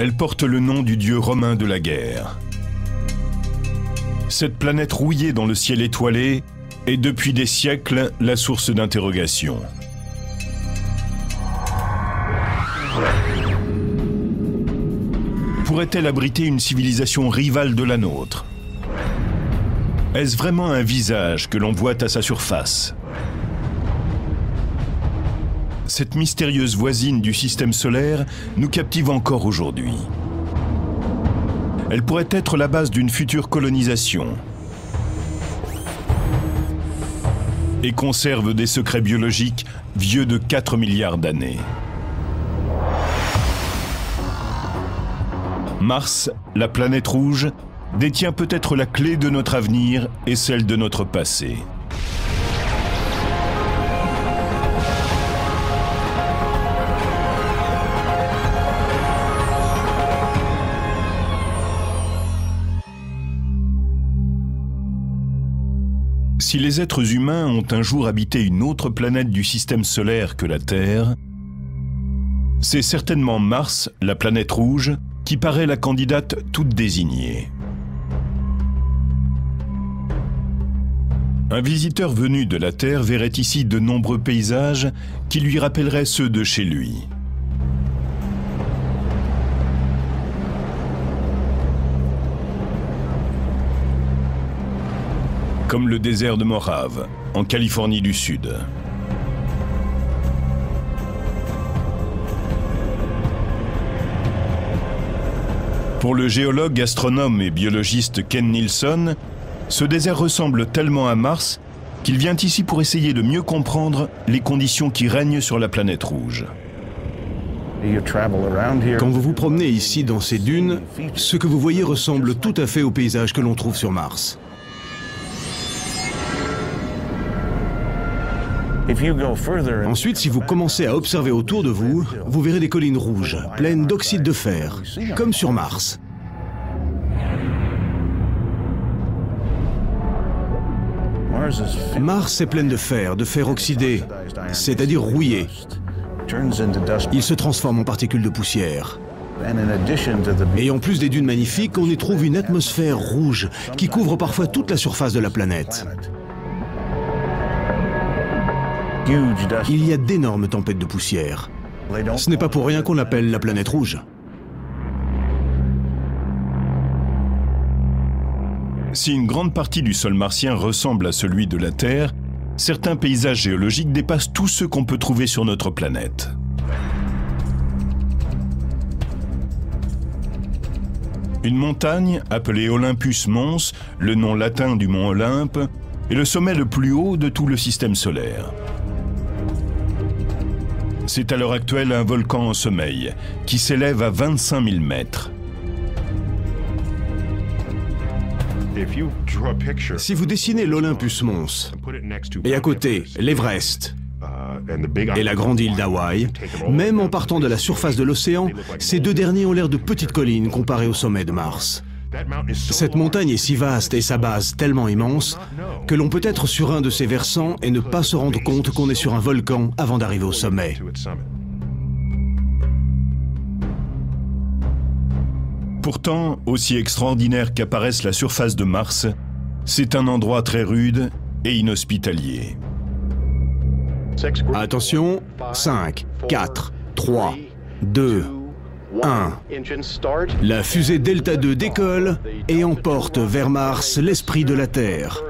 Elle porte le nom du dieu romain de la guerre. Cette planète rouillée dans le ciel étoilé est depuis des siècles la source d'interrogation. Pourrait-elle abriter une civilisation rivale de la nôtre? Est-ce vraiment un visage que l'on voit à sa surface? Cette mystérieuse voisine du système solaire nous captive encore aujourd'hui. Elle pourrait être la base d'une future colonisation et conserve des secrets biologiques vieux de 4 milliards d'années. Mars, la planète rouge, détient peut-être la clé de notre avenir et celle de notre passé. Si les êtres humains ont un jour habité une autre planète du système solaire que la Terre, c'est certainement Mars, la planète rouge, qui paraît la candidate toute désignée. Un visiteur venu de la Terre verrait ici de nombreux paysages qui lui rappelleraient ceux de chez lui. Comme le désert de Mojave, en Californie du Sud. Pour le géologue, astronome et biologiste Ken Nielsen, ce désert ressemble tellement à Mars qu'il vient ici pour essayer de mieux comprendre les conditions qui règnent sur la planète rouge. Quand vous vous promenez ici dans ces dunes, ce que vous voyez ressemble tout à fait au paysage que l'on trouve sur Mars. Ensuite, si vous commencez à observer autour de vous, vous verrez des collines rouges, pleines d'oxyde de fer, comme sur Mars. Mars est pleine de fer oxydé, c'est-à-dire rouillé. Il se transforme en particules de poussière. Et en plus des dunes magnifiques, on y trouve une atmosphère rouge qui couvre parfois toute la surface de la planète. Il y a d'énormes tempêtes de poussière. Ce n'est pas pour rien qu'on l'appelle la planète rouge. Si une grande partie du sol martien ressemble à celui de la Terre, certains paysages géologiques dépassent tous ceux qu'on peut trouver sur notre planète. Une montagne, appelée Olympus Mons, le nom latin du mont Olympe, est le sommet le plus haut de tout le système solaire. C'est à l'heure actuelle un volcan en sommeil, qui s'élève à 25 000 mètres. Si vous dessinez l'Olympus Mons, et à côté l'Everest et la grande île d'Hawaï, même en partant de la surface de l'océan, ces deux derniers ont l'air de petites collines comparées au sommet de Mars. Cette montagne est si vaste et sa base tellement immense que l'on peut être sur un de ses versants et ne pas se rendre compte qu'on est sur un volcan avant d'arriver au sommet. Pourtant, aussi extraordinaire qu'apparaisse la surface de Mars, c'est un endroit très rude et inhospitalier. Attention, 5, 4, 3, 2, 1. La fusée Delta II décolle et emporte vers Mars l'esprit de la Terre.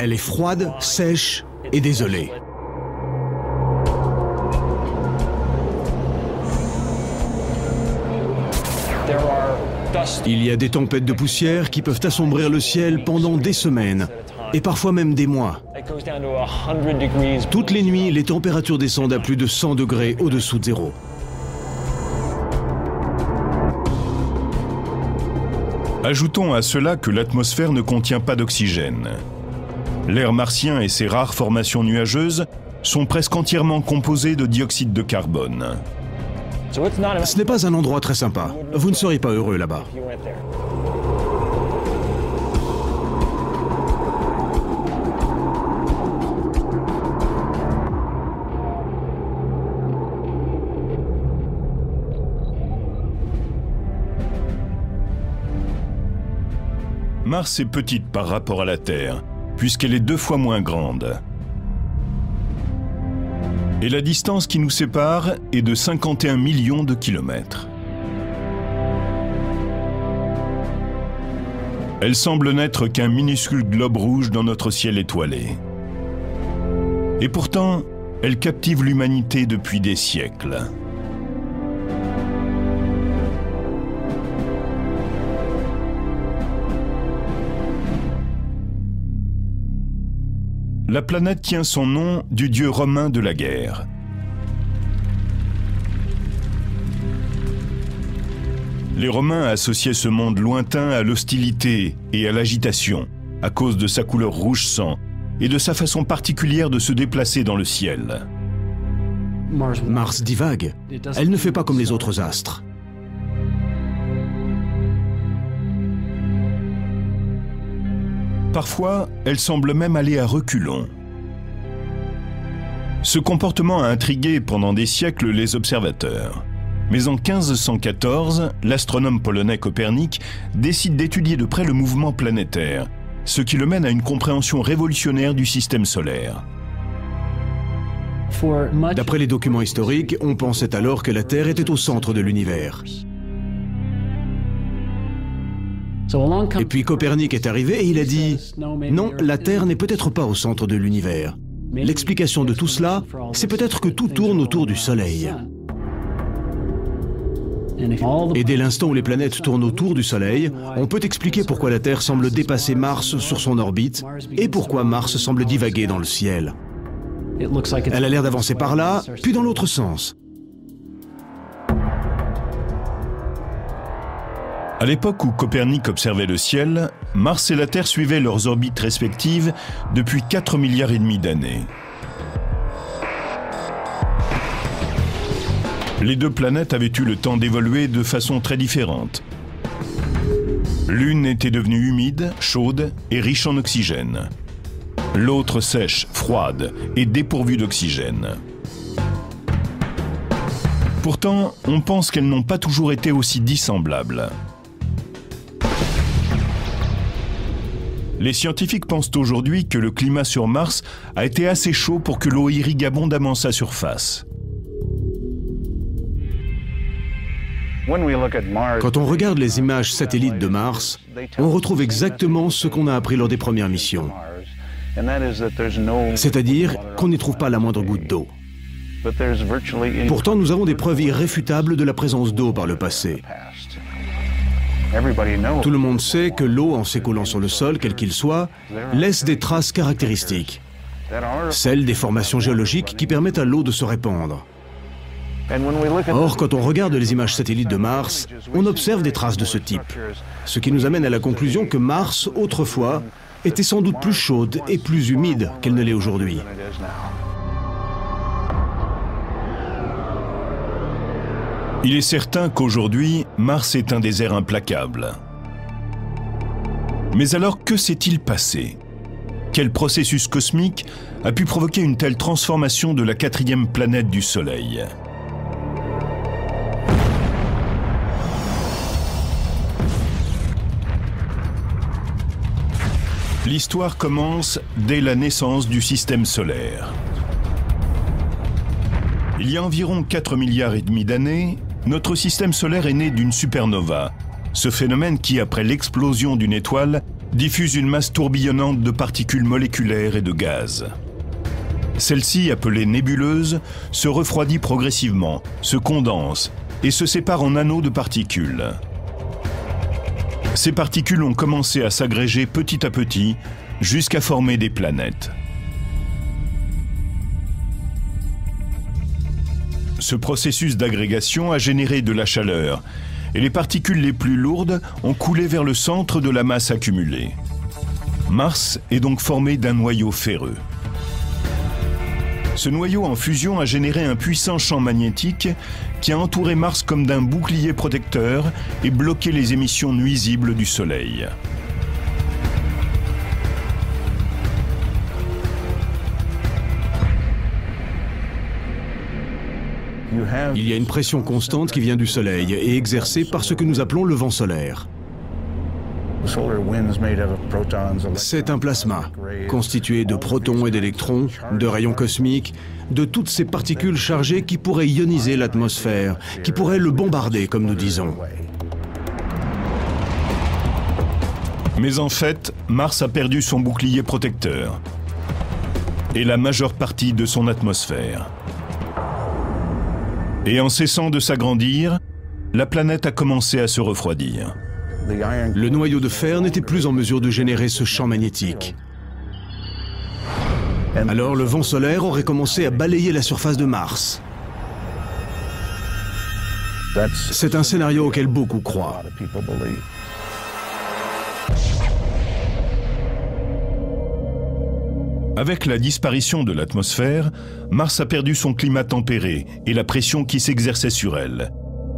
Elle est froide, sèche et désolée. Il y a des tempêtes de poussière qui peuvent assombrir le ciel pendant des semaines, et parfois même des mois. Toutes les nuits, les températures descendent à plus de 100 degrés au-dessous de zéro. Ajoutons à cela que l'atmosphère ne contient pas d'oxygène. L'air martien et ses rares formations nuageuses sont presque entièrement composés de dioxyde de carbone. Ce n'est pas un endroit très sympa. Vous ne serez pas heureux là-bas. Mars est petite par rapport à la Terre, puisqu'elle est 2 fois moins grande. Et la distance qui nous sépare est de 51 millions de kilomètres. Elle semble n'être qu'un minuscule globe rouge dans notre ciel étoilé. Et pourtant, elle captive l'humanité depuis des siècles. La planète tient son nom du dieu romain de la guerre. Les Romains associaient ce monde lointain à l'hostilité et à l'agitation, à cause de sa couleur rouge sang et de sa façon particulière de se déplacer dans le ciel. Mars divague. Elle ne fait pas comme les autres astres. Parfois, elle semble même aller à reculons. Ce comportement a intrigué pendant des siècles les observateurs. Mais en 1514, l'astronome polonais Copernic décide d'étudier de près le mouvement planétaire, ce qui le mène à une compréhension révolutionnaire du système solaire. D'après les documents historiques, on pensait alors que la Terre était au centre de l'univers. Et puis Copernic est arrivé et il a dit « Non, la Terre n'est peut-être pas au centre de l'univers. L'explication de tout cela, c'est peut-être que tout tourne autour du Soleil. » Et dès l'instant où les planètes tournent autour du Soleil, on peut expliquer pourquoi la Terre semble dépasser Mars sur son orbite et pourquoi Mars semble divaguer dans le ciel. Elle a l'air d'avancer par là, puis dans l'autre sens. À l'époque où Copernic observait le ciel, Mars et la Terre suivaient leurs orbites respectives depuis 4,5 milliards d'années. Les 2 planètes avaient eu le temps d'évoluer de façon très différente. L'une était devenue humide, chaude et riche en oxygène. L'autre sèche, froide et dépourvue d'oxygène. Pourtant, on pense qu'elles n'ont pas toujours été aussi dissemblables. Les scientifiques pensent aujourd'hui que le climat sur Mars a été assez chaud pour que l'eau irrigue abondamment sa surface. Quand on regarde les images satellites de Mars, on retrouve exactement ce qu'on a appris lors des premières missions. C'est-à-dire qu'on n'y trouve pas la moindre goutte d'eau. Pourtant, nous avons des preuves irréfutables de la présence d'eau par le passé. Tout le monde sait que l'eau, en s'écoulant sur le sol, quel qu'il soit, laisse des traces caractéristiques, celles des formations géologiques qui permettent à l'eau de se répandre. Or, quand on regarde les images satellites de Mars, on observe des traces de ce type, ce qui nous amène à la conclusion que Mars, autrefois, était sans doute plus chaude et plus humide qu'elle ne l'est aujourd'hui. Il est certain qu'aujourd'hui, Mars est un désert implacable. Mais alors, que s'est-il passé? Quel processus cosmique a pu provoquer une telle transformation de la 4e planète du Soleil? L'histoire commence dès la naissance du système solaire. Il y a environ 4,5 milliards d'années, notre système solaire est né d'une supernova, ce phénomène qui, après l'explosion d'une étoile, diffuse une masse tourbillonnante de particules moléculaires et de gaz. Celle-ci, appelée nébuleuse, se refroidit progressivement, se condense et se sépare en anneaux de particules. Ces particules ont commencé à s'agréger petit à petit jusqu'à former des planètes. Ce processus d'agrégation a généré de la chaleur et les particules les plus lourdes ont coulé vers le centre de la masse accumulée. Mars est donc formé d'un noyau ferreux. Ce noyau en fusion a généré un puissant champ magnétique qui a entouré Mars comme d'un bouclier protecteur et bloqué les émissions nuisibles du Soleil. Il y a une pression constante qui vient du Soleil et exercée par ce que nous appelons le vent solaire. C'est un plasma, constitué de protons et d'électrons, de rayons cosmiques, de toutes ces particules chargées qui pourraient ioniser l'atmosphère, qui pourraient le bombarder, comme nous disons. Mais en fait, Mars a perdu son bouclier protecteur et la majeure partie de son atmosphère. Et en cessant de s'agrandir, la planète a commencé à se refroidir. Le noyau de fer n'était plus en mesure de générer ce champ magnétique. Alors le vent solaire aurait commencé à balayer la surface de Mars. C'est un scénario auquel beaucoup croient. Avec la disparition de l'atmosphère, Mars a perdu son climat tempéré et la pression qui s'exerçait sur elle.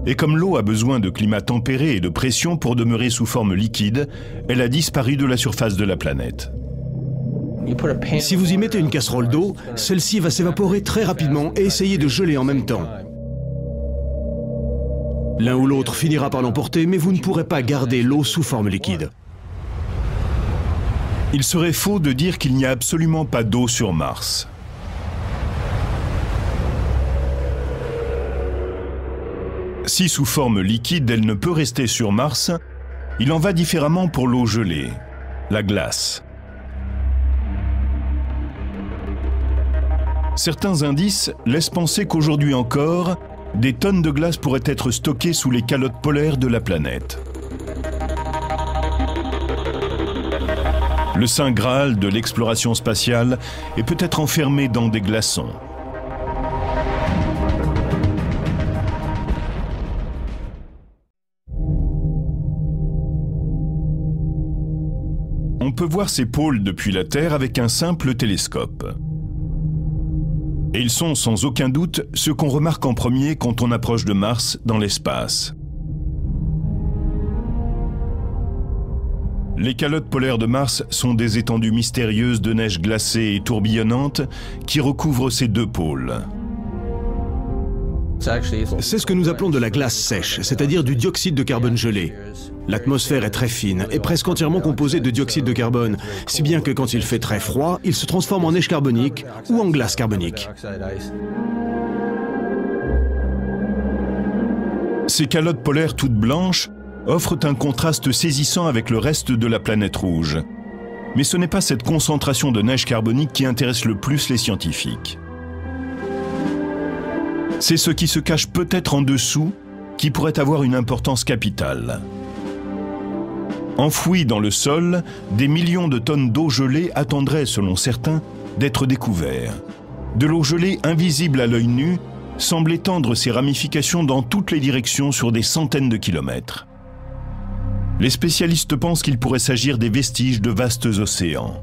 Et comme l'eau a besoin de climat tempéré et de pression pour demeurer sous forme liquide, elle a disparu de la surface de la planète. Si vous y mettez une casserole d'eau, celle-ci va s'évaporer très rapidement et essayer de geler en même temps. L'un ou l'autre finira par l'emporter, mais vous ne pourrez pas garder l'eau sous forme liquide. Il serait faux de dire qu'il n'y a absolument pas d'eau sur Mars. Si sous forme liquide elle ne peut rester sur Mars, il en va différemment pour l'eau gelée, la glace. Certains indices laissent penser qu'aujourd'hui encore, des tonnes de glace pourraient être stockées sous les calottes polaires de la planète. Le saint Graal de l'exploration spatiale est peut-être enfermé dans des glaçons. On peut voir ces pôles depuis la Terre avec un simple télescope. Et ils sont sans aucun doute ce qu'on remarque en premier quand on approche de Mars dans l'espace. Les calottes polaires de Mars sont des étendues mystérieuses de neige glacée et tourbillonnante qui recouvrent ces deux pôles. C'est ce que nous appelons de la glace sèche, c'est-à-dire du dioxyde de carbone gelé. L'atmosphère est très fine et presque entièrement composée de dioxyde de carbone, si bien que quand il fait très froid, il se transforme en neige carbonique ou en glace carbonique. Ces calottes polaires toutes blanches offrent un contraste saisissant avec le reste de la planète rouge. Mais ce n'est pas cette concentration de neige carbonique qui intéresse le plus les scientifiques. C'est ce qui se cache peut-être en dessous qui pourrait avoir une importance capitale. Enfouis dans le sol, des millions de tonnes d'eau gelée attendraient, selon certains, d'être découverts. De l'eau gelée invisible à l'œil nu semble étendre ses ramifications dans toutes les directions sur des centaines de kilomètres. Les spécialistes pensent qu'il pourrait s'agir des vestiges de vastes océans.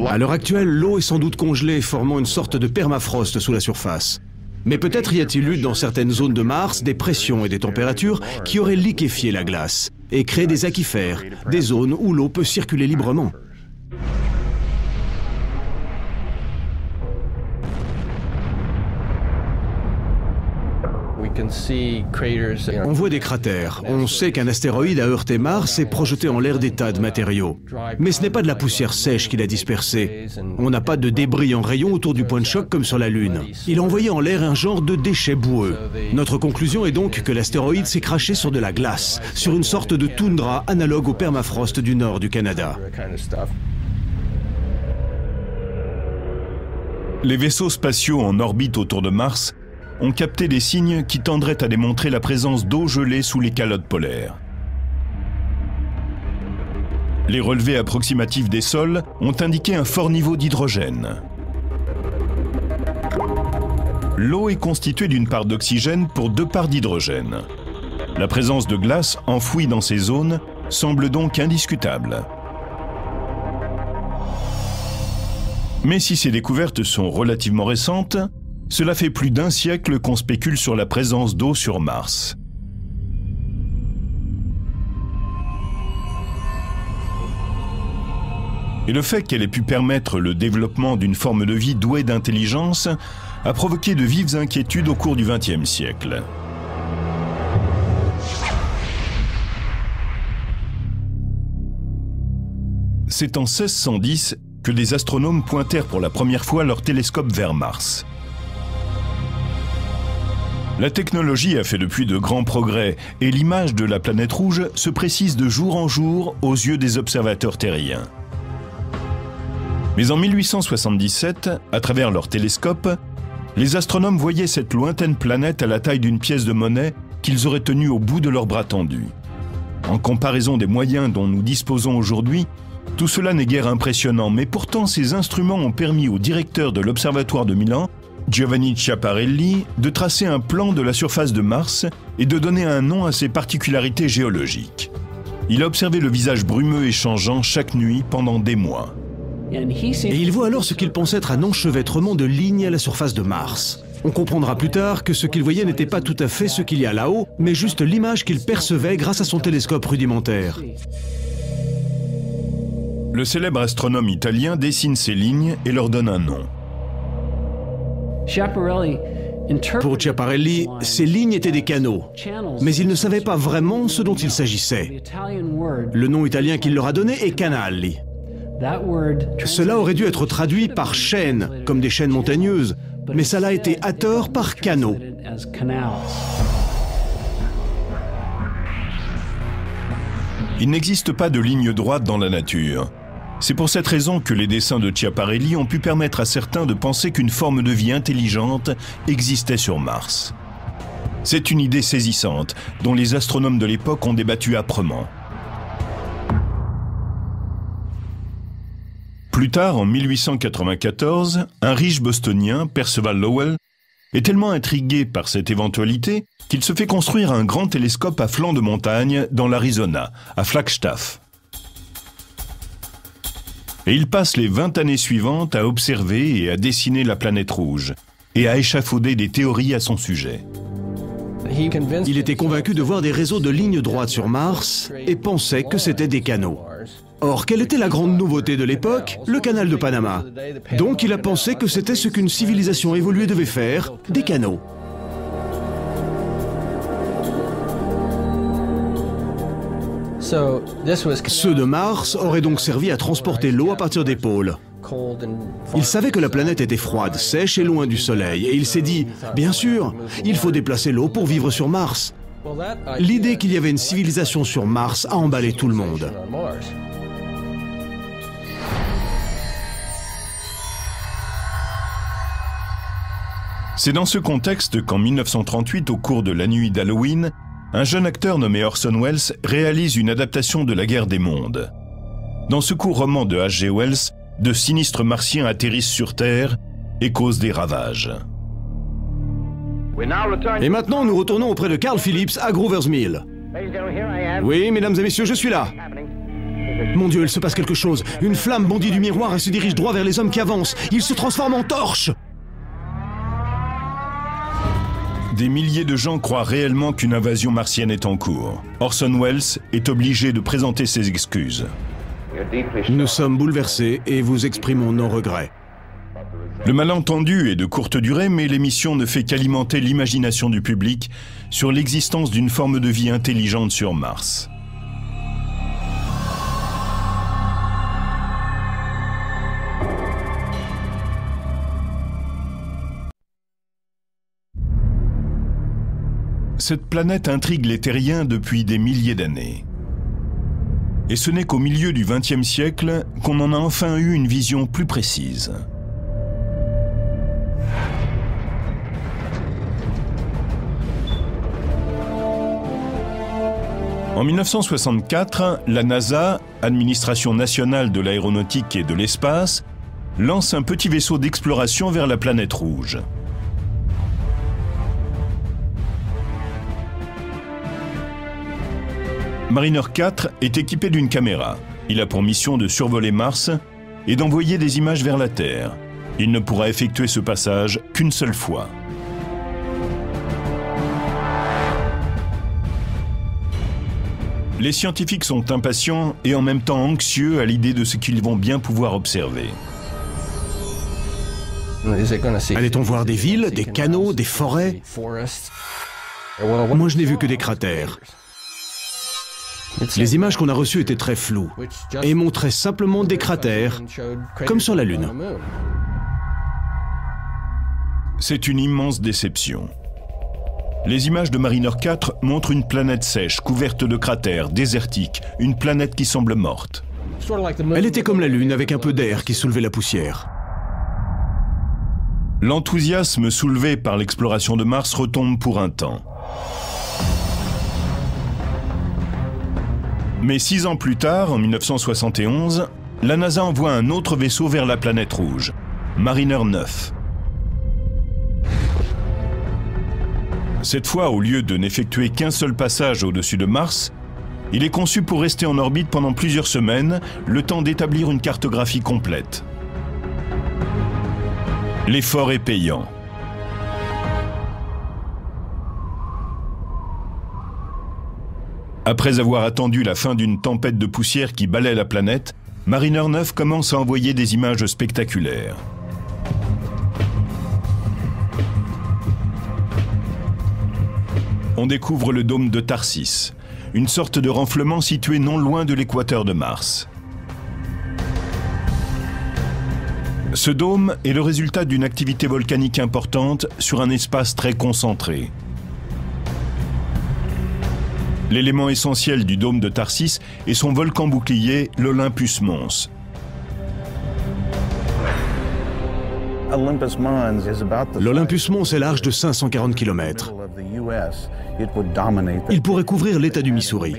À l'heure actuelle, l'eau est sans doute congelée, formant une sorte de permafrost sous la surface. Mais peut-être y a-t-il eu dans certaines zones de Mars des pressions et des températures qui auraient liquéfié la glace et créé des aquifères, des zones où l'eau peut circuler librement. On voit des cratères. On sait qu'un astéroïde a heurté Mars et projeté en l'air des tas de matériaux. Mais ce n'est pas de la poussière sèche qui l'a dispersé. On n'a pas de débris en rayon autour du point de choc comme sur la Lune. Il a envoyé en l'air un genre de déchet boueux. Notre conclusion est donc que l'astéroïde s'est craché sur de la glace, sur une sorte de toundra analogue au permafrost du nord du Canada. Les vaisseaux spatiaux en orbite autour de Mars ont capté des signes qui tendraient à démontrer la présence d'eau gelée sous les calottes polaires. Les relevés approximatifs des sols ont indiqué un fort niveau d'hydrogène. L'eau est constituée d'une part d'oxygène pour 2 parts d'hydrogène. La présence de glace enfouie dans ces zones semble donc indiscutable. Mais si ces découvertes sont relativement récentes, cela fait plus d'1 siècle qu'on spécule sur la présence d'eau sur Mars. Et le fait qu'elle ait pu permettre le développement d'une forme de vie douée d'intelligence a provoqué de vives inquiétudes au cours du XXe siècle. C'est en 1610 que des astronomes pointèrent pour la première fois leur télescope vers Mars. La technologie a fait depuis de grands progrès et l'image de la planète rouge se précise de jour en jour aux yeux des observateurs terriens. Mais en 1877, à travers leur télescope, les astronomes voyaient cette lointaine planète à la taille d'une pièce de monnaie qu'ils auraient tenue au bout de leurs bras tendus. En comparaison des moyens dont nous disposons aujourd'hui, tout cela n'est guère impressionnant, mais pourtant ces instruments ont permis au directeur de l'Observatoire de Milan, Giovanni Schiaparelli, de tracer un plan de la surface de Mars et de donner un nom à ses particularités géologiques. Il a observé le visage brumeux et changeant chaque nuit pendant des mois. Et il voit alors ce qu'il pense être un enchevêtrement de lignes à la surface de Mars. On comprendra plus tard que ce qu'il voyait n'était pas tout à fait ce qu'il y a là-haut, mais juste l'image qu'il percevait grâce à son télescope rudimentaire. Le célèbre astronome italien dessine ces lignes et leur donne un nom. Pour Schiaparelli, ces lignes étaient des canaux, mais il ne savait pas vraiment ce dont il s'agissait. Le nom italien qu'il leur a donné est canali. Cela aurait dû être traduit par chaîne, comme des chaînes montagneuses, mais ça l'a été à tort par canaux. Il n'existe pas de ligne droite dans la nature. C'est pour cette raison que les dessins de Schiaparelli ont pu permettre à certains de penser qu'une forme de vie intelligente existait sur Mars. C'est une idée saisissante, dont les astronomes de l'époque ont débattu âprement. Plus tard, en 1894, un riche bostonien, Percival Lowell, est tellement intrigué par cette éventualité qu'il se fait construire un grand télescope à flanc de montagne dans l'Arizona, à Flagstaff. Et il passe les 20 années suivantes à observer et à dessiner la planète rouge, et à échafauder des théories à son sujet. Il était convaincu de voir des réseaux de lignes droites sur Mars et pensait que c'était des canaux. Or, quelle était la grande nouveauté de l'époque? Le canal de Panama. Donc il a pensé que c'était ce qu'une civilisation évoluée devait faire, des canaux. Ceux de Mars auraient donc servi à transporter l'eau à partir des pôles. Il savait que la planète était froide, sèche et loin du Soleil, et il s'est dit, bien sûr, il faut déplacer l'eau pour vivre sur Mars. L'idée qu'il y avait une civilisation sur Mars a emballé tout le monde. C'est dans ce contexte qu'en 1938, au cours de la nuit d'Halloween, un jeune acteur nommé Orson Welles réalise une adaptation de La Guerre des mondes. Dans ce court roman de H.G. Wells, de sinistres martiens atterrissent sur Terre et causent des ravages. Et maintenant, nous retournons auprès de Carl Phillips à Grover's Mill. Oui, mesdames et messieurs, je suis là. Mon Dieu, il se passe quelque chose. Une flamme bondit du miroir et se dirige droit vers les hommes qui avancent. Ils se transforment en torches. Des milliers de gens croient réellement qu'une invasion martienne est en cours. Orson Welles est obligé de présenter ses excuses. Nous sommes bouleversés et vous exprimons nos regrets. Le malentendu est de courte durée, mais l'émission ne fait qu'alimenter l'imagination du public sur l'existence d'une forme de vie intelligente sur Mars. Cette planète intrigue les terriens depuis des milliers d'années. Et ce n'est qu'au milieu du XXe siècle qu'on en a enfin eu une vision plus précise. En 1964, la NASA, Administration nationale de l'aéronautique et de l'espace, lance un petit vaisseau d'exploration vers la planète rouge. Mariner 4 est équipé d'une caméra. Il a pour mission de survoler Mars et d'envoyer des images vers la Terre. Il ne pourra effectuer ce passage qu'une seule fois. Les scientifiques sont impatients et en même temps anxieux à l'idée de ce qu'ils vont bien pouvoir observer. Allait-on voir des villes, des canaux, des forêts? Moi, je n'ai vu que des cratères. Les images qu'on a reçues étaient très floues et montraient simplement des cratères, comme sur la Lune. C'est une immense déception. Les images de Mariner 4 montrent une planète sèche, couverte de cratères, désertique, une planète qui semble morte. Elle était comme la Lune, avec un peu d'air qui soulevait la poussière. L'enthousiasme soulevé par l'exploration de Mars retombe pour un temps. Mais 6 ans plus tard, en 1971, la NASA envoie un autre vaisseau vers la planète rouge, Mariner 9. Cette fois, au lieu de n'effectuer qu'un seul passage au-dessus de Mars, il est conçu pour rester en orbite pendant plusieurs semaines, le temps d'établir une cartographie complète. L'effort est payant. Après avoir attendu la fin d'une tempête de poussière qui balaie la planète, Mariner 9 commence à envoyer des images spectaculaires. On découvre le dôme de Tharsis, une sorte de renflement situé non loin de l'équateur de Mars. Ce dôme est le résultat d'une activité volcanique importante sur un espace très concentré. L'élément essentiel du dôme de Tharsis est son volcan bouclier, l'Olympus Mons. L'Olympus Mons est large de 540 km. Il pourrait couvrir l'État du Missouri.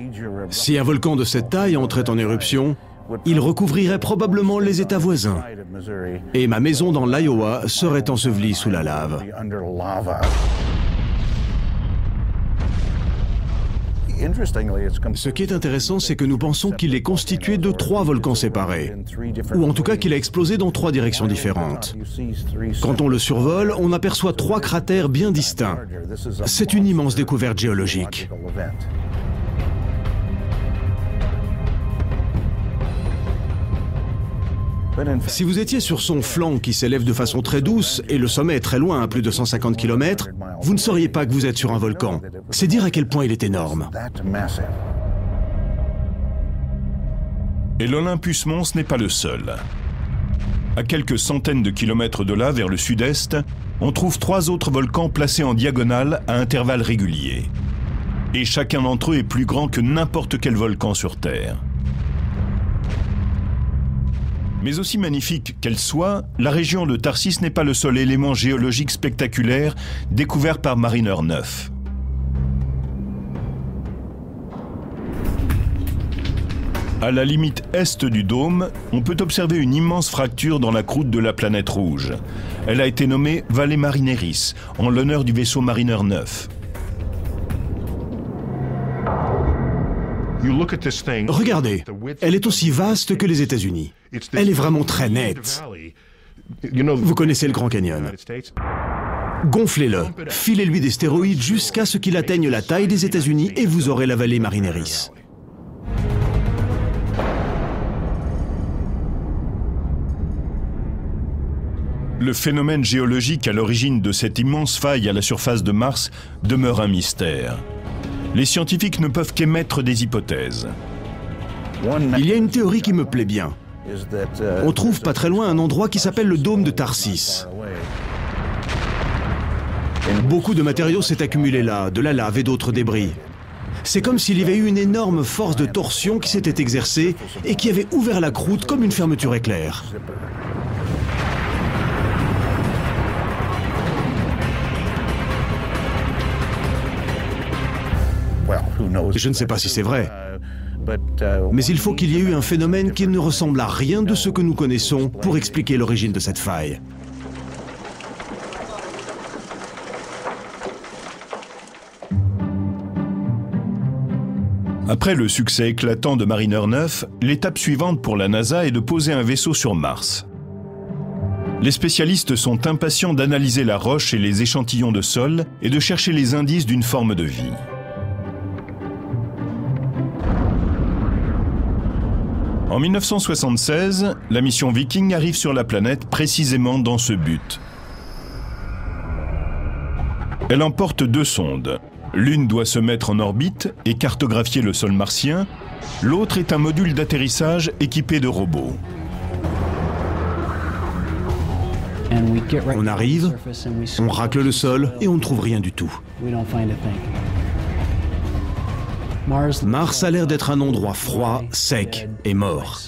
Si un volcan de cette taille entrait en éruption, il recouvrirait probablement les États voisins. Et ma maison dans l'Iowa serait ensevelie sous la lave. Ce qui est intéressant, c'est que nous pensons qu'il est constitué de 3 volcans séparés, ou en tout cas qu'il a explosé dans 3 directions différentes. Quand on le survole, on aperçoit 3 cratères bien distincts. C'est une immense découverte géologique. Si vous étiez sur son flanc qui s'élève de façon très douce et le sommet est très loin, à plus de 150 km, vous ne sauriez pas que vous êtes sur un volcan. C'est dire à quel point il est énorme. Et l'Olympus Mons n'est pas le seul. À quelques centaines de kilomètres de là, vers le sud-est, on trouve 3 autres volcans placés en diagonale à intervalles réguliers. Et chacun d'entre eux est plus grand que n'importe quel volcan sur Terre. Mais aussi magnifique qu'elle soit, la région de Tharsis n'est pas le seul élément géologique spectaculaire découvert par Mariner 9. À la limite est du dôme, on peut observer une immense fracture dans la croûte de la planète rouge. Elle a été nommée Vallée Marineris, en l'honneur du vaisseau Mariner 9. Regardez, elle est aussi vaste que les États-Unis. Elle est vraiment très nette. Vous connaissez le Grand Canyon. Gonflez-le, filez-lui des stéroïdes jusqu'à ce qu'il atteigne la taille des États-Unis et vous aurez la vallée Marineris. Le phénomène géologique à l'origine de cette immense faille à la surface de Mars demeure un mystère. Les scientifiques ne peuvent qu'émettre des hypothèses. Il y a une théorie qui me plaît bien. On trouve pas très loin un endroit qui s'appelle le dôme de Tharsis. Beaucoup de matériaux s'est accumulé là, de la lave et d'autres débris. C'est comme s'il y avait eu une énorme force de torsion qui s'était exercée et qui avait ouvert la croûte comme une fermeture éclair. Je ne sais pas si c'est vrai, mais il faut qu'il y ait eu un phénomène qui ne ressemble à rien de ce que nous connaissons pour expliquer l'origine de cette faille. Après le succès éclatant de Mariner 9, l'étape suivante pour la NASA est de poser un vaisseau sur Mars. Les spécialistes sont impatients d'analyser la roche et les échantillons de sol et de chercher les indices d'une forme de vie. En 1976, la mission Viking arrive sur la planète précisément dans ce but. Elle emporte 2 sondes, L'une doit se mettre en orbite et cartographier le sol martien, l'autre est un module d'atterrissage équipé de robots. On arrive, on racle le sol et on ne trouve rien du tout. Mars a l'air d'être un endroit froid, sec et mort.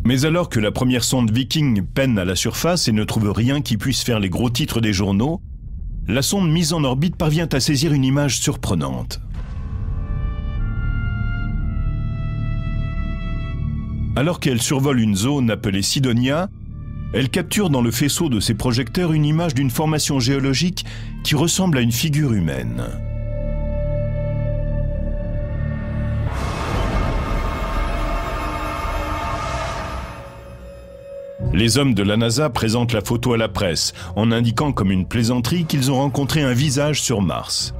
Mais alors que la première sonde Viking peine à la surface et ne trouve rien qui puisse faire les gros titres des journaux, la sonde mise en orbite parvient à saisir une image surprenante. Alors qu'elle survole une zone appelée Sidonia, elle capture dans le faisceau de ses projecteurs une image d'une formation géologique qui ressemble à une figure humaine. Les hommes de la NASA présentent la photo à la presse, en indiquant comme une plaisanterie qu'ils ont rencontré un visage sur Mars.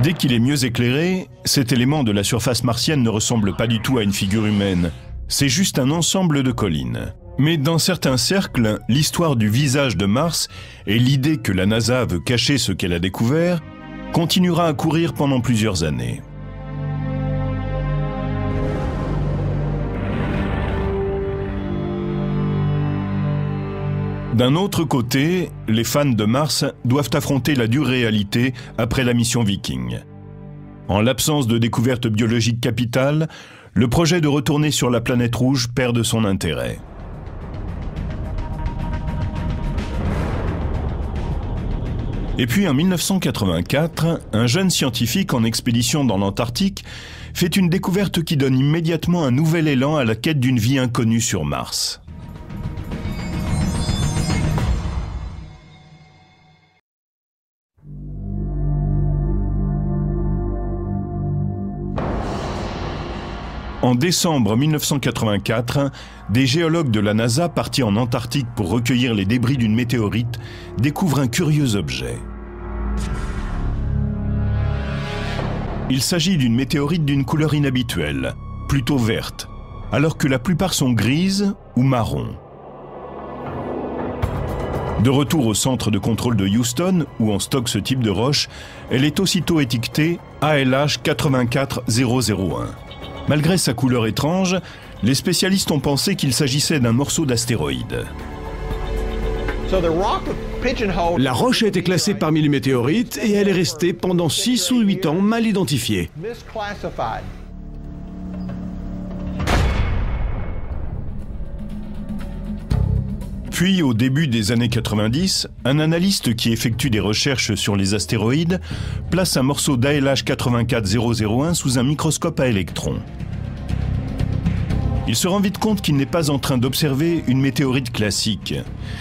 Dès qu'il est mieux éclairé, cet élément de la surface martienne ne ressemble pas du tout à une figure humaine. C'est juste un ensemble de collines. Mais dans certains cercles, l'histoire du visage de Mars et l'idée que la NASA veut cacher ce qu'elle a découvert continuera à courir pendant plusieurs années. D'un autre côté, les fans de Mars doivent affronter la dure réalité après la mission Viking. En l'absence de découverte biologique capitale, le projet de retourner sur la planète rouge perd de son intérêt. Et puis en 1984, un jeune scientifique en expédition dans l'Antarctique fait une découverte qui donne immédiatement un nouvel élan à la quête d'une vie inconnue sur Mars. En décembre 1984, des géologues de la NASA partis en Antarctique pour recueillir les débris d'une météorite découvrent un curieux objet. Il s'agit d'une météorite d'une couleur inhabituelle, plutôt verte, alors que la plupart sont grises ou marron. De retour au centre de contrôle de Houston, où on stocke ce type de roche, elle est aussitôt étiquetée ALH 84001. Malgré sa couleur étrange, les spécialistes ont pensé qu'il s'agissait d'un morceau d'astéroïde. La roche a été classée parmi les météorites et elle est restée pendant 6 ou 8 ans mal identifiée. Puis, au début des années 90, un analyste qui effectue des recherches sur les astéroïdes place un morceau d'ALH 84001 sous un microscope à électrons. Il se rend vite compte qu'il n'est pas en train d'observer une météorite classique.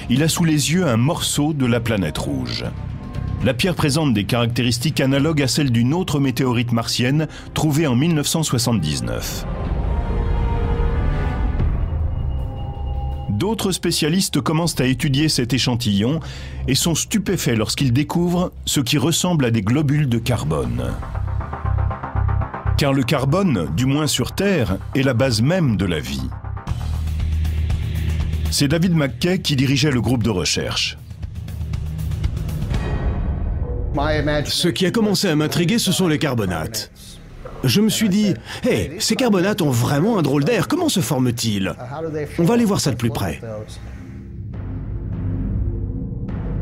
Il a sous les yeux un morceau de la planète rouge. La pierre présente des caractéristiques analogues à celles d'une autre météorite martienne trouvée en 1979. D'autres spécialistes commencent à étudier cet échantillon et sont stupéfaits lorsqu'ils découvrent ce qui ressemble à des globules de carbone. Car le carbone, du moins sur Terre, est la base même de la vie. C'est David McKay qui dirigeait le groupe de recherche. Ce qui a commencé à m'intriguer, ce sont les carbonates. Je me suis dit, hey, ces carbonates ont vraiment un drôle d'air, comment se forment-ils? On va aller voir ça de plus près.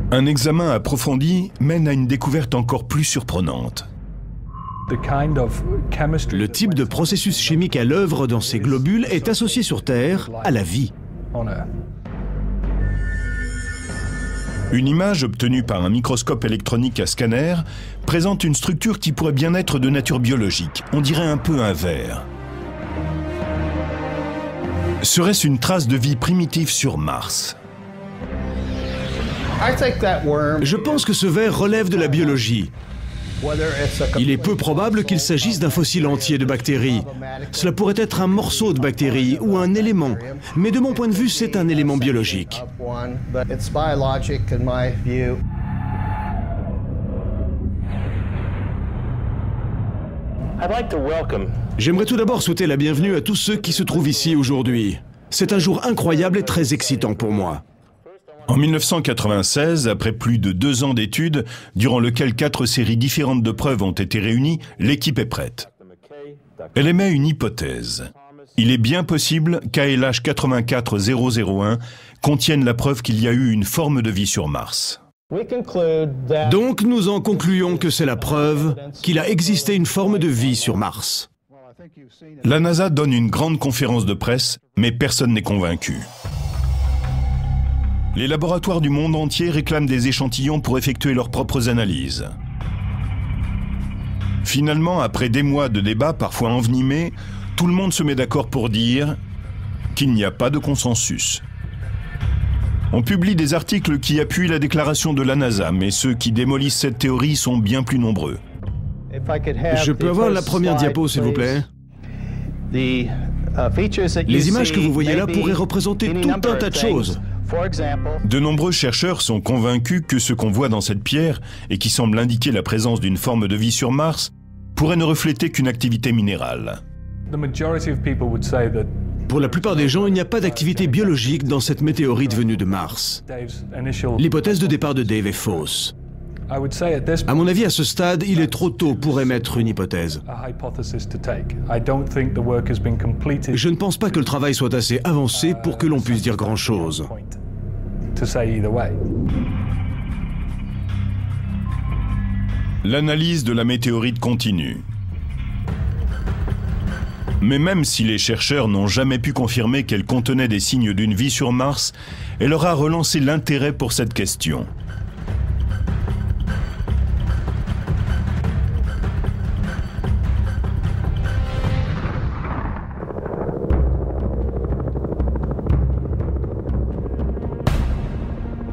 Un examen approfondi mène à une découverte encore plus surprenante. Le type de processus chimique à l'œuvre dans ces globules est associé sur Terre à la vie. Une image obtenue par un microscope électronique à scanner présente une structure qui pourrait bien être de nature biologique. On dirait un peu un ver. Serait-ce une trace de vie primitive sur Mars? Je pense que ce ver relève de la biologie. Il est peu probable qu'il s'agisse d'un fossile entier de bactéries. Cela pourrait être un morceau de bactérie ou un élément, mais de mon point de vue, c'est un élément biologique. J'aimerais tout d'abord souhaiter la bienvenue à tous ceux qui se trouvent ici aujourd'hui. C'est un jour incroyable et très excitant pour moi. En 1996, après plus de 2 ans d'études, durant lesquelles 4 séries différentes de preuves ont été réunies, l'équipe est prête. Elle émet une hypothèse. Il est bien possible qu'ALH 84001 contienne la preuve qu'il y a eu une forme de vie sur Mars. Donc nous en concluons que c'est la preuve qu'il a existé une forme de vie sur Mars. La NASA donne une grande conférence de presse, mais personne n'est convaincu. Les laboratoires du monde entier réclament des échantillons pour effectuer leurs propres analyses. Finalement, après des mois de débats parfois envenimés, tout le monde se met d'accord pour dire qu'il n'y a pas de consensus. On publie des articles qui appuient la déclaration de la NASA, mais ceux qui démolissent cette théorie sont bien plus nombreux. Je peux avoir la première diapo, s'il vous plaît? Les images que vous voyez là pourraient représenter tout un tas de choses. De nombreux chercheurs sont convaincus que ce qu'on voit dans cette pierre, et qui semble indiquer la présence d'une forme de vie sur Mars, pourrait ne refléter qu'une activité minérale. Pour la plupart des gens, il n'y a pas d'activité biologique dans cette météorite venue de Mars. L'hypothèse de départ de Dave est fausse. À mon avis, à ce stade, il est trop tôt pour émettre une hypothèse. Je ne pense pas que le travail soit assez avancé pour que l'on puisse dire grand-chose. L'analyse de la météorite continue. Mais même si les chercheurs n'ont jamais pu confirmer qu'elle contenait des signes d'une vie sur Mars, elle aura relancé l'intérêt pour cette question.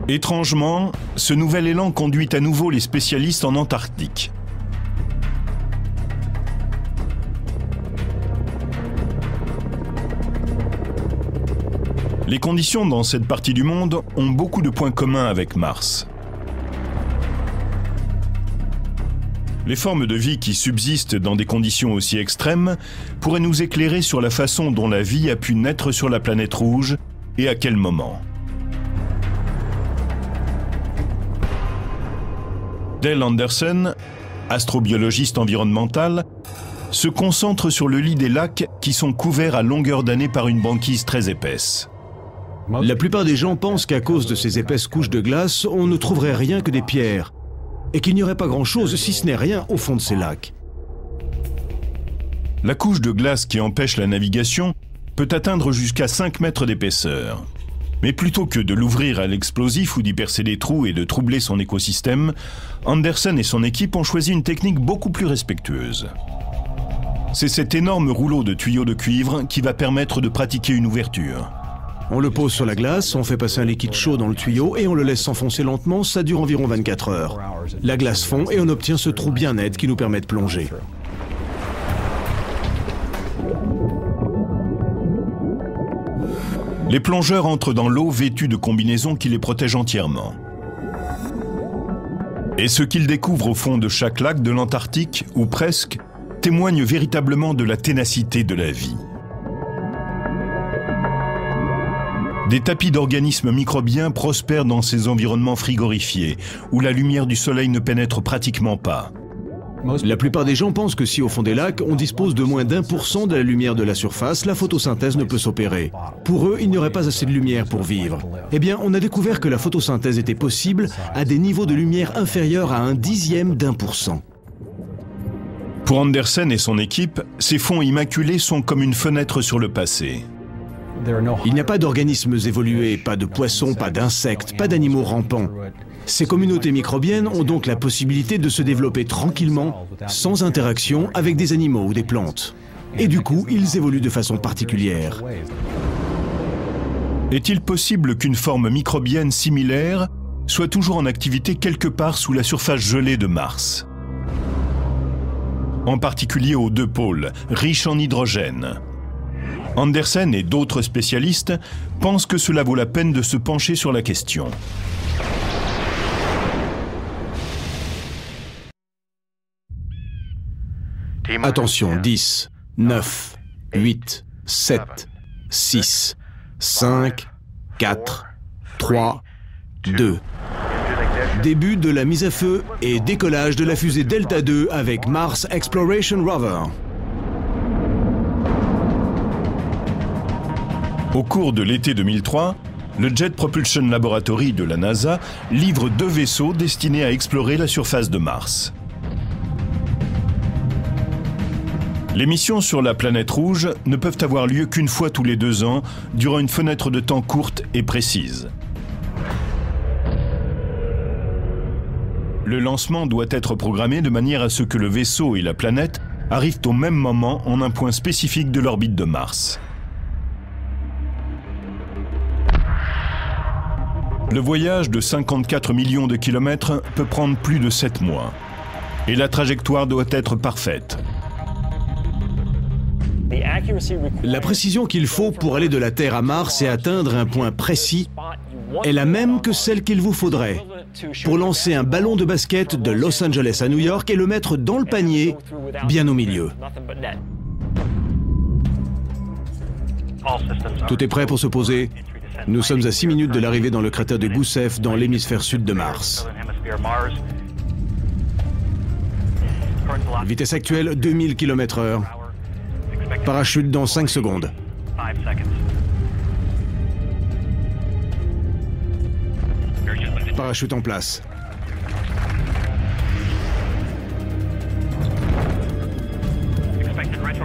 Étrangement, ce nouvel élan conduit à nouveau les spécialistes en Antarctique. Les conditions dans cette partie du monde ont beaucoup de points communs avec Mars. Les formes de vie qui subsistent dans des conditions aussi extrêmes pourraient nous éclairer sur la façon dont la vie a pu naître sur la planète rouge et à quel moment. Dale Anderson, astrobiologiste environnemental, se concentre sur le lit des lacs qui sont couverts à longueur d'année par une banquise très épaisse. La plupart des gens pensent qu'à cause de ces épaisses couches de glace, on ne trouverait rien que des pierres, et qu'il n'y aurait pas grand-chose, si ce n'est rien, au fond de ces lacs. La couche de glace qui empêche la navigation peut atteindre jusqu'à 5 mètres d'épaisseur. Mais plutôt que de l'ouvrir à l'explosif ou d'y percer des trous et de troubler son écosystème, Anderson et son équipe ont choisi une technique beaucoup plus respectueuse. C'est cet énorme rouleau de tuyaux de cuivre qui va permettre de pratiquer une ouverture. On le pose sur la glace, on fait passer un liquide chaud dans le tuyau et on le laisse s'enfoncer lentement, ça dure environ 24 heures. La glace fond et on obtient ce trou bien net qui nous permet de plonger. Les plongeurs entrent dans l'eau vêtus de combinaisons qui les protègent entièrement. Et ce qu'ils découvrent au fond de chaque lac de l'Antarctique, ou presque, témoigne véritablement de la ténacité de la vie. Des tapis d'organismes microbiens prospèrent dans ces environnements frigorifiés, où la lumière du soleil ne pénètre pratiquement pas. La plupart des gens pensent que si au fond des lacs, on dispose de moins d'1% de la lumière de la surface, la photosynthèse ne peut s'opérer. Pour eux, il n'y aurait pas assez de lumière pour vivre. Eh bien, on a découvert que la photosynthèse était possible à des niveaux de lumière inférieurs à 0,1%. Pour Anderson et son équipe, ces fonds immaculés sont comme une fenêtre sur le passé. Il n'y a pas d'organismes évolués, pas de poissons, pas d'insectes, pas d'animaux rampants. Ces communautés microbiennes ont donc la possibilité de se développer tranquillement, sans interaction avec des animaux ou des plantes. Et du coup, ils évoluent de façon particulière. Est-il possible qu'une forme microbienne similaire soit toujours en activité quelque part sous la surface gelée de Mars? En particulier aux 2 pôles, riches en hydrogène. Anderson et d'autres spécialistes pensent que cela vaut la peine de se pencher sur la question. Attention, 10, 9, 8, 7, 6, 5, 4, 3, 2. Début de la mise à feu et décollage de la fusée Delta II avec Mars Exploration Rover. Au cours de l'été 2003, le Jet Propulsion Laboratory de la NASA livre 2 vaisseaux destinés à explorer la surface de Mars. Les missions sur la planète rouge ne peuvent avoir lieu qu'une fois tous les 2 ans, durant une fenêtre de temps courte et précise. Le lancement doit être programmé de manière à ce que le vaisseau et la planète arrivent au même moment en un point spécifique de l'orbite de Mars. Le voyage de 54 millions de kilomètres peut prendre plus de 7 mois. Et la trajectoire doit être parfaite. La précision qu'il faut pour aller de la Terre à Mars et atteindre un point précis est la même que celle qu'il vous faudrait pour lancer un ballon de basket de Los Angeles à New York et le mettre dans le panier, bien au milieu. Tout est prêt pour se poser. Nous sommes à 6 minutes de l'arrivée dans le cratère de Gusev, dans l'hémisphère sud de Mars. Vitesse actuelle, 2000 km/h. Parachute dans 5 secondes. Parachute en place.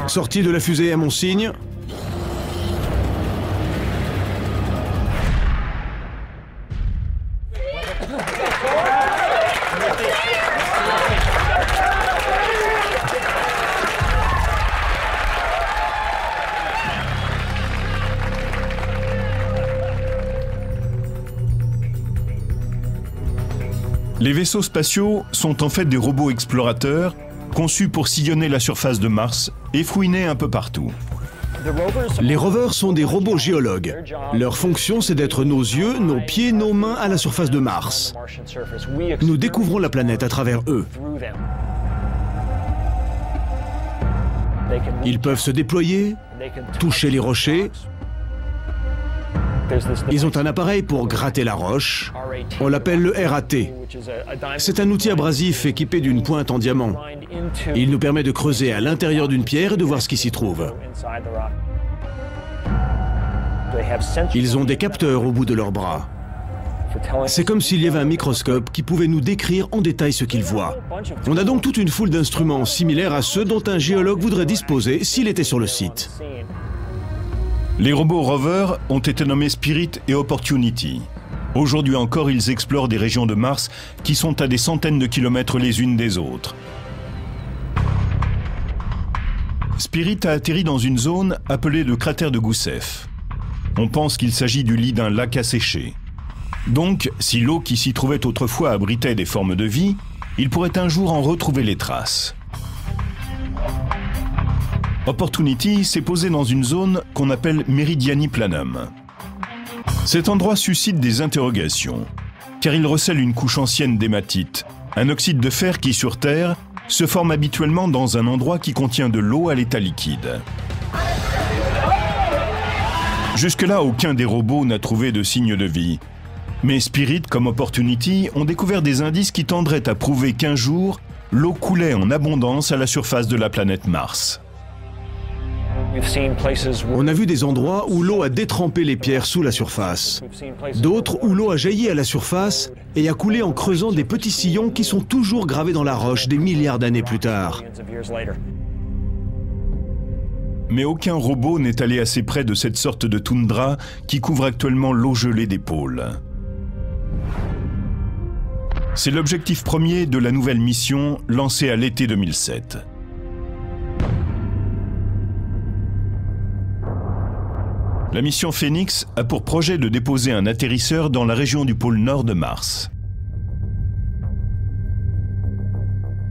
Sortie de la fusée à mon signe. Les vaisseaux spatiaux sont en fait des robots explorateurs conçus pour sillonner la surface de Mars et fouiner un peu partout. Les rovers sont des robots géologues. Leur fonction, c'est d'être nos yeux, nos pieds, nos mains à la surface de Mars. Nous découvrons la planète à travers eux. Ils peuvent se déployer, toucher les rochers. Ils ont un appareil pour gratter la roche. On l'appelle le RAT. C'est un outil abrasif équipé d'une pointe en diamant. Il nous permet de creuser à l'intérieur d'une pierre et de voir ce qui s'y trouve. Ils ont des capteurs au bout de leurs bras. C'est comme s'il y avait un microscope qui pouvait nous décrire en détail ce qu'ils voient. On a donc toute une foule d'instruments similaires à ceux dont un géologue voudrait disposer s'il était sur le site. Les robots rovers ont été nommés Spirit et Opportunity. Aujourd'hui encore, ils explorent des régions de Mars qui sont à des centaines de kilomètres les unes des autres. Spirit a atterri dans une zone appelée le cratère de Gusev. On pense qu'il s'agit du lit d'un lac asséché. Donc, si l'eau qui s'y trouvait autrefois abritait des formes de vie, il pourrait un jour en retrouver les traces. Opportunity s'est posé dans une zone qu'on appelle Meridiani Planum. Cet endroit suscite des interrogations, car il recèle une couche ancienne d'hématite, un oxyde de fer qui, sur Terre, se forme habituellement dans un endroit qui contient de l'eau à l'état liquide. Jusque-là, aucun des robots n'a trouvé de signe de vie. Mais Spirit comme Opportunity ont découvert des indices qui tendraient à prouver qu'un jour, l'eau coulait en abondance à la surface de la planète Mars. On a vu des endroits où l'eau a détrempé les pierres sous la surface. D'autres où l'eau a jailli à la surface et a coulé en creusant des petits sillons qui sont toujours gravés dans la roche des milliards d'années plus tard. Mais aucun robot n'est allé assez près de cette sorte de toundra qui couvre actuellement l'eau gelée des pôles. C'est l'objectif premier de la nouvelle mission lancée à l'été 2007. La mission Phoenix a pour projet de déposer un atterrisseur dans la région du pôle nord de Mars.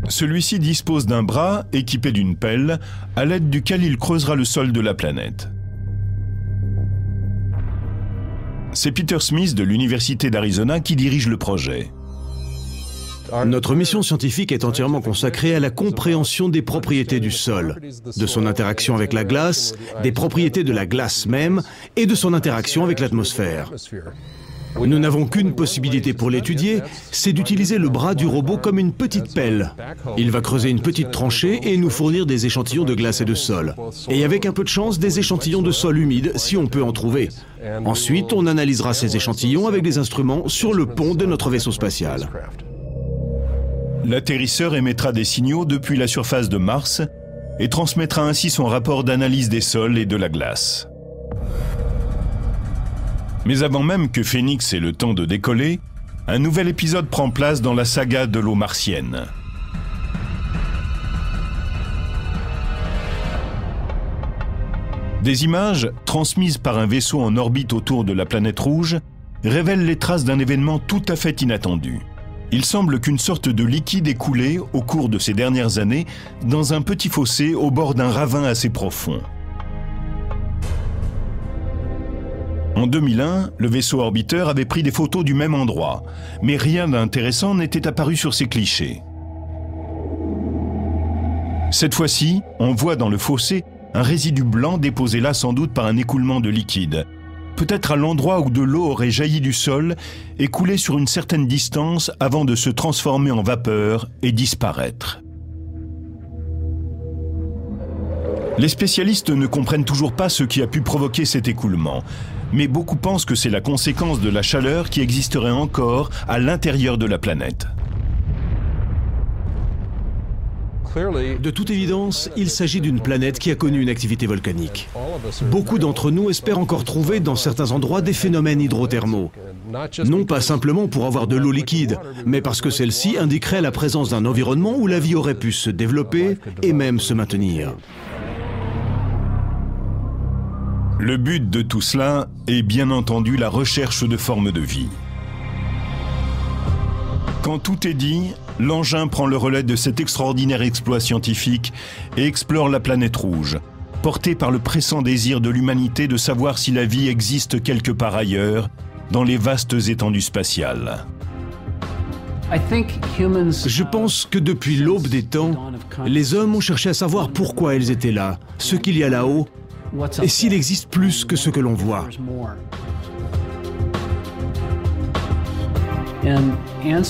Celui-ci dispose d'un bras équipé d'une pelle, à l'aide duquel il creusera le sol de la planète. C'est Peter Smith de l'Université d'Arizona qui dirige le projet. Notre mission scientifique est entièrement consacrée à la compréhension des propriétés du sol, de son interaction avec la glace, des propriétés de la glace même et de son interaction avec l'atmosphère. Nous n'avons qu'une possibilité pour l'étudier, c'est d'utiliser le bras du robot comme une petite pelle. Il va creuser une petite tranchée et nous fournir des échantillons de glace et de sol. Et avec un peu de chance, des échantillons de sol humide, si on peut en trouver. Ensuite, on analysera ces échantillons avec des instruments sur le pont de notre vaisseau spatial. L'atterrisseur émettra des signaux depuis la surface de Mars et transmettra ainsi son rapport d'analyse des sols et de la glace. Mais avant même que Phoenix ait le temps de décoller, un nouvel épisode prend place dans la saga de l'eau martienne. Des images, transmises par un vaisseau en orbite autour de la planète rouge, révèlent les traces d'un événement tout à fait inattendu. Il semble qu'une sorte de liquide ait coulé, au cours de ces dernières années, dans un petit fossé au bord d'un ravin assez profond. En 2001, le vaisseau orbiteur avait pris des photos du même endroit, mais rien d'intéressant n'était apparu sur ces clichés. Cette fois-ci, on voit dans le fossé un résidu blanc déposé là sans doute par un écoulement de liquide, peut-être à l'endroit où de l'eau aurait jailli du sol et coulé sur une certaine distance avant de se transformer en vapeur et disparaître. Les spécialistes ne comprennent toujours pas ce qui a pu provoquer cet écoulement, mais beaucoup pensent que c'est la conséquence de la chaleur qui existerait encore à l'intérieur de la planète. De toute évidence, il s'agit d'une planète qui a connu une activité volcanique. Beaucoup d'entre nous espèrent encore trouver dans certains endroits des phénomènes hydrothermaux. Non pas simplement pour avoir de l'eau liquide, mais parce que celle-ci indiquerait la présence d'un environnement où la vie aurait pu se développer et même se maintenir. Le but de tout cela est bien entendu la recherche de formes de vie. Quand tout est dit, l'engin prend le relais de cet extraordinaire exploit scientifique et explore la planète rouge, porté par le pressant désir de l'humanité de savoir si la vie existe quelque part ailleurs, dans les vastes étendues spatiales. Je pense que depuis l'aube des temps, les hommes ont cherché à savoir pourquoi ils étaient là, ce qu'il y a là-haut, et s'il existe plus que ce que l'on voit.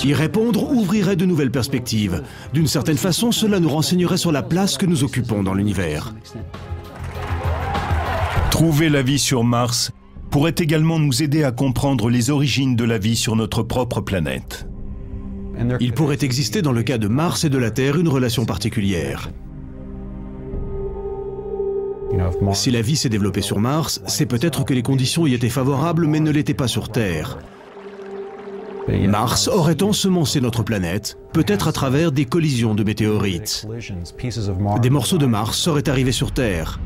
Y répondre ouvrirait de nouvelles perspectives. D'une certaine façon, cela nous renseignerait sur la place que nous occupons dans l'univers. Trouver la vie sur Mars pourrait également nous aider à comprendre les origines de la vie sur notre propre planète. Il pourrait exister dans le cas de Mars et de la Terre une relation particulière. Si la vie s'est développée sur Mars, c'est peut-être que les conditions y étaient favorables mais ne l'étaient pas sur Terre. Mars aurait ensemencé notre planète, peut-être à travers des collisions de météorites. Des morceaux de Mars seraient arrivés sur Terre.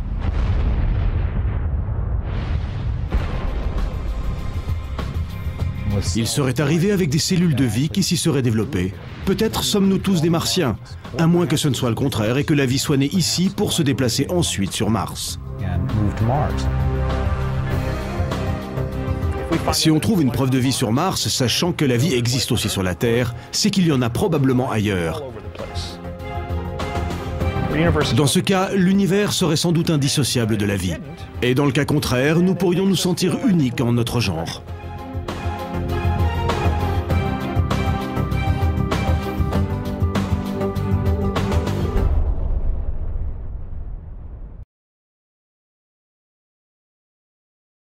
Ils seraient arrivés avec des cellules de vie qui s'y seraient développées. Peut-être sommes-nous tous des Martiens, à moins que ce ne soit le contraire et que la vie soit née ici pour se déplacer ensuite sur Mars. Si on trouve une preuve de vie sur Mars, sachant que la vie existe aussi sur la Terre, c'est qu'il y en a probablement ailleurs. Dans ce cas, l'univers serait sans doute indissociable de la vie. Et dans le cas contraire, nous pourrions nous sentir uniques en notre genre.